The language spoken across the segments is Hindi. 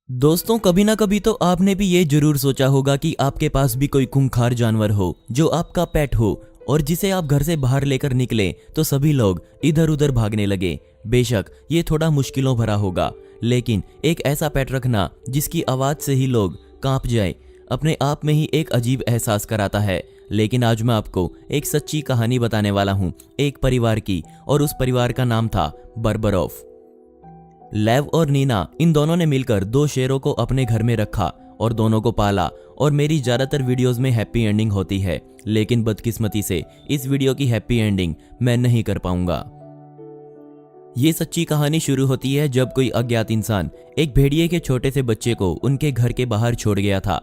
दोस्तों, कभी ना कभी तो आपने भी ये जरूर सोचा होगा कि आपके पास भी कोई खूंखार जानवर हो जो आपका पेट हो और जिसे आप घर से बाहर लेकर निकले तो सभी लोग इधर उधर भागने लगे। बेशक ये थोड़ा मुश्किलों भरा होगा, लेकिन एक ऐसा पेट रखना जिसकी आवाज से ही लोग कांप जाए अपने आप में ही एक अजीब एहसास कराता है। लेकिन आज मैं आपको एक सच्ची कहानी बताने वाला हूँ, एक परिवार की, और उस परिवार का नाम था बर्बरोफ। लेव और नीना, इन दोनों ने मिलकर दो शेरों को अपने घर में रखा और दोनों को पाला। और मेरी ज्यादातर वीडियोस में हैप्पी एंडिंग होती है, लेकिन बदकिस्मती से इस वीडियो की हैप्पी एंडिंग मैं नहीं कर पाऊंगा। ये सच्ची कहानी शुरू होती है जब कोई अज्ञात इंसान एक भेड़िए के छोटे से बच्चे को उनके घर के बाहर छोड़ गया था।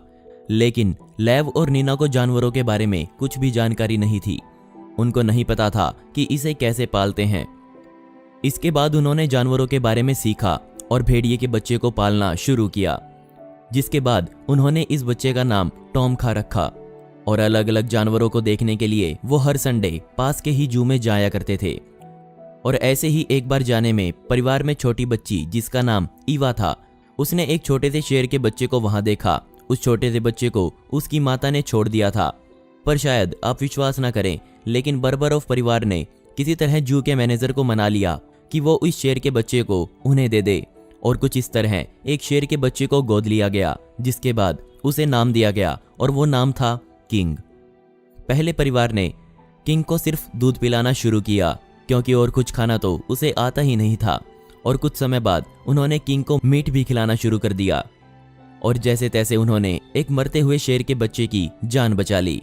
लेकिन लेव और नीना को जानवरों के बारे में कुछ भी जानकारी नहीं थी। उनको नहीं पता था कि इसे कैसे पालते हैं। इसके बाद उन्होंने जानवरों के बारे में सीखा और भेड़िए के बच्चे को पालना शुरू किया, जिसके बाद उन्होंने इस बच्चे का नाम टॉम खा रखा। और अलग अलग जानवरों को देखने के लिए वो हर संडे पास के ही जू में जाया करते थे। और ऐसे ही एक बार जाने में परिवार में छोटी बच्ची जिसका नाम ईवा था, उसने एक छोटे से शेर के बच्चे को वहां देखा। उस छोटे से बच्चे को उसकी माता ने छोड़ दिया था। पर शायद आप विश्वास ना करें, लेकिन बर्बरोफ परिवार ने किसी तरह जू के मैनेजर को मना लिया कि वो इस शेर के बच्चे को उन्हें दे दे। और कुछ इस तरह एक शेर के बच्चे को गोद लिया गया, जिसके बाद उसे नाम दिया गया और वो नाम था किंग। पहले परिवार ने किंग को सिर्फ दूध पिलाना शुरू किया, क्योंकि और कुछ खाना तो उसे आता ही नहीं था। और कुछ समय बाद उन्होंने किंग को मीट भी खिलाना शुरू कर दिया। और जैसे तैसे उन्होंने एक मरते हुए शेर के बच्चे की जान बचा ली।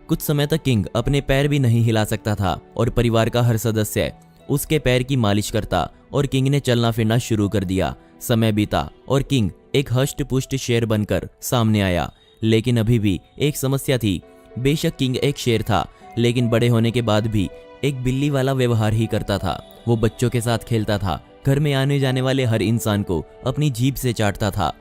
कुछ समय तक किंग अपने पैर भी नहीं हिला सकता था और परिवार का हर सदस्य उसके पैर की मालिश करता और किंग ने चलना फिरना शुरू कर दिया। समय बीता और किंग एक हष्ट पुष्ट शेर बनकर सामने आया। लेकिन अभी भी एक समस्या थी। बेशक किंग एक शेर था, लेकिन बड़े होने के बाद भी एक बिल्ली वाला व्यवहार ही करता था। वो बच्चों के साथ खेलता था, घर में आने जाने वाले हर इंसान को अपनी जीभ से चाटता था।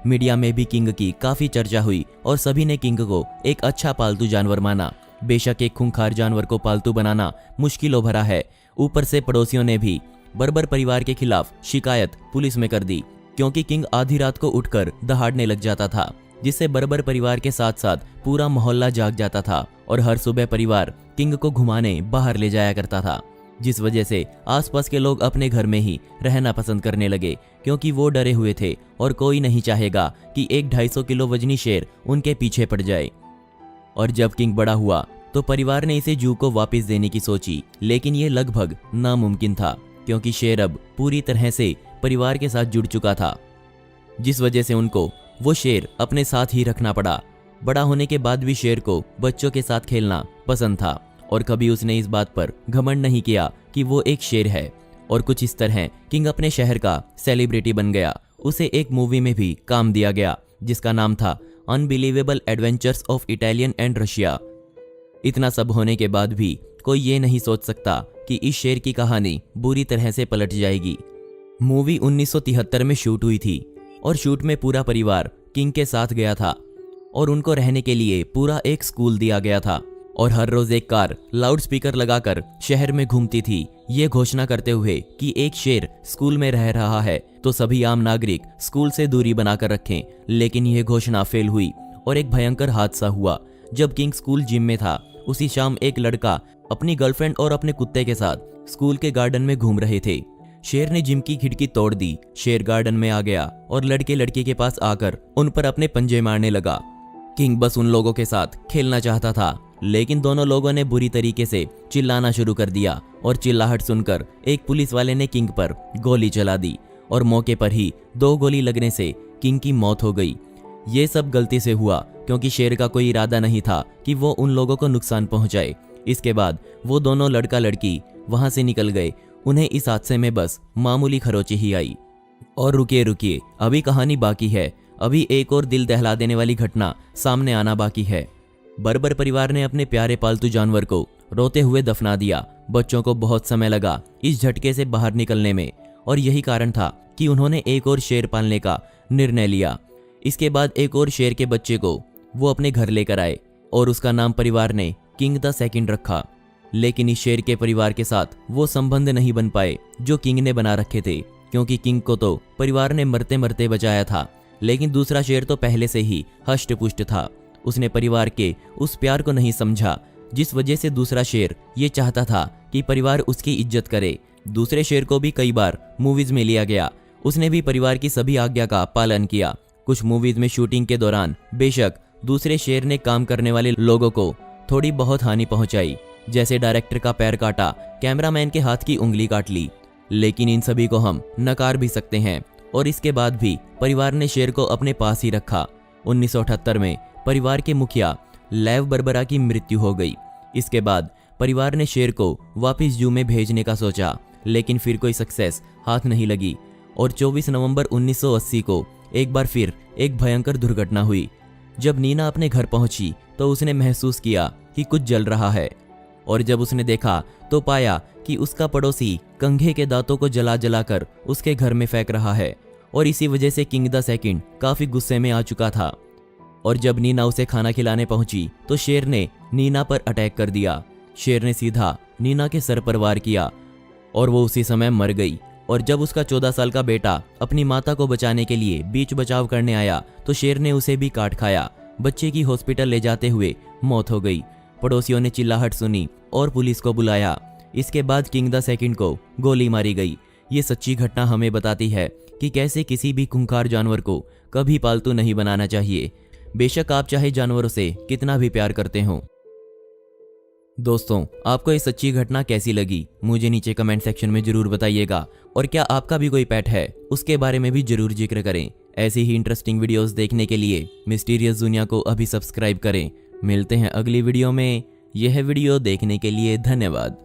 मीडिया में भी किंग की काफी चर्चा हुई और सभी ने किंग को एक अच्छा पालतू जानवर माना। बेशक एक खूंखार जानवर को पालतू बनाना मुश्किलों भरा है। ऊपर से पड़ोसियों ने भी बर्बर परिवार के खिलाफ शिकायत पुलिस में कर दी, क्योंकि किंग आधी रात को उठकर दहाड़ने लग जाता था, जिससे बर्बर परिवार के साथ साथ पूरा मोहल्ला जाग जाता था। और हर सुबह परिवार किंग को घुमाने बाहर ले जाया करता था, जिस वजह से आसपास के लोग अपने घर में ही रहना पसंद करने लगे, क्योंकि वो डरे हुए थे और कोई नहीं चाहेगा कि एक 250 किलो वजनी शेर उनके पीछे पड़ जाए। और जब किंग बड़ा हुआ तो परिवार ने इसे जू को वापस देने की सोची, लेकिन ये लगभग नामुमकिन था, क्योंकि शेर अब पूरी तरह से परिवार के साथ जुड़ चुका था, जिस वजह से उनको वो शेर अपने साथ ही रखना पड़ा। बड़ा होने के बाद भी शेर को बच्चों के साथ खेलना पसंद था और कभी उसने इस बात पर घमंड नहीं किया कि वो एक शेर है। और कुछ इस तरह किंग अपने शहर का सेलिब्रिटी बन गया। उसे एक मूवी में भी काम दिया गया, जिसका नाम था unbelievable adventures of Italian and Russia. इतना सब होने के बाद भी कोई ये नहीं सोच सकता कि इस शेर की कहानी बुरी तरह से पलट जाएगी। मूवी 1973 में शूट हुई थी और शूट में पूरा परिवार किंग के साथ गया था और उनको रहने के लिए पूरा एक स्कूल दिया गया था। और हर रोज एक कार लाउड स्पीकर लगाकर शहर में घूमती थी, ये घोषणा करते हुए कि एक शेर स्कूल में रह रहा है तो सभी आम नागरिक स्कूल से दूरी बनाकर रखें। लेकिन यह घोषणा फेल हुई और एक भयंकर हादसा हुआ। जब किंग स्कूल जिम में था, उसी शाम एक लड़का अपनी गर्लफ्रेंड और अपने कुत्ते के साथ स्कूल के गार्डन में घूम रहे थे। शेर ने जिम की खिड़की तोड़ दी। शेर गार्डन में आ गया और लड़के लड़की के पास आकर उन पर अपने पंजे मारने लगा। किंग बस उन लोगों के साथ खेलना चाहता था, लेकिन दोनों लोगों ने बुरी तरीके से चिल्लाना शुरू कर दिया और चिल्लाहट सुनकर एक पुलिस वाले ने किंग पर गोली चला दी और मौके पर ही 2 गोली लगने से किंग की मौत हो गई। ये सब गलती से हुआ, क्योंकि शेर का कोई इरादा नहीं था कि वो उन लोगों को नुकसान पहुंचाए। इसके बाद वो दोनों लड़का लड़की वहां से निकल गए। उन्हें इस हादसे में बस मामूली खरोंची ही आई। और रुकिए रुकिए, अभी कहानी बाकी है। अभी एक और दिल दहला देने वाली घटना सामने आना बाकी है। बर्बर परिवार ने अपने प्यारे पालतू जानवर को रोते हुए दफना दिया। बच्चों को बहुत समय लगा इस झटके से बाहर निकलने में, और यही कारण था कि उन्होंने एक और शेर पालने का निर्णय लिया। इसके बाद एक और शेर के बच्चे को वो अपने घर लेकर आए और उसका नाम परिवार ने किंग द सेकंड रखा। लेकिन इस शेर के परिवार के साथ वो संबंध नहीं बन पाए जो किंग ने बना रखे थे, क्योंकि किंग को तो परिवार ने मरते मरते बचाया था, लेकिन दूसरा शेर तो पहले से ही हष्ट पुष्ट था। उसने परिवार के उस प्यार को नहीं समझा जिस वजह से दूसरा शेर ये चाहता था कि परिवार उसकी इज्जत करे। दूसरे शेर को भी कई बार मूवीज में लिया गया। उसने भी परिवार की सभी आज्ञा का पालन किया। कुछ मूवीज में शूटिंग के दौरान बेशक दूसरे शेर ने काम करने वाले लोगों को थोड़ी बहुत हानि पहुंचाई, जैसे डायरेक्टर का पैर काटा, कैमरामैन के हाथ की उंगली काट ली, लेकिन इन सभी को हम नकार भी सकते हैं। और इसके बाद भी परिवार ने शेर को अपने पास ही रखा। 1978 में परिवार के मुखिया लेव बर्बरा की मृत्यु हो गई। इसके बाद परिवार ने शेर को वापस जू में भेजने का सोचा, लेकिन फिर कोई सक्सेस हाथ नहीं लगी और 24 नवंबर 1980 को एक बार फिर एक भयंकर दुर्घटना हुई। जब नीना अपने घर पहुंची तो उसने महसूस किया कि कुछ जल रहा है, और जब उसने देखा तो पाया कि उसका पड़ोसी कंघे के दांतों को जला जलाकर उसके घर में फेंक रहा है। और इसी वजह से किंग द सेकंड काफी गुस्से में आ चुका था। और जब नीना उसे खाना खिलाने पहुंची तो शेर ने नीना पर अटैक कर दिया। शेर ने सीधा नीना के सर पर वार किया और वो उसी समय मर गई। और जब उसका 14 साल का बेटा अपनी माता को बचाने के लिए बीच बचाव करने आया तो शेर ने उसे भी काट खाया। बच्चे की हॉस्पिटल ले जाते हुए मौत हो गई। पड़ोसियों ने चिल्लाहट सुनी और पुलिस को बुलाया। इसके बाद किंग द सेकंड को गोली मारी गई। ये सच्ची घटना हमें बताती है कि कैसे किसी भी खूंखार जानवर को कभी पालतू नहीं बनाना चाहिए, बेशक आप चाहे जानवरों से कितना भी प्यार करते हो। दोस्तों, आपको ये सच्ची घटना कैसी लगी मुझे नीचे कमेंट सेक्शन में जरूर बताइएगा। और क्या आपका भी कोई पेट है उसके बारे में भी जरूर जिक्र करें। ऐसी ही इंटरेस्टिंग वीडियोस देखने के लिए मिस्टीरियस दुनिया को अभी सब्सक्राइब करें। मिलते हैं अगली वीडियो में। यह वीडियो देखने के लिए धन्यवाद।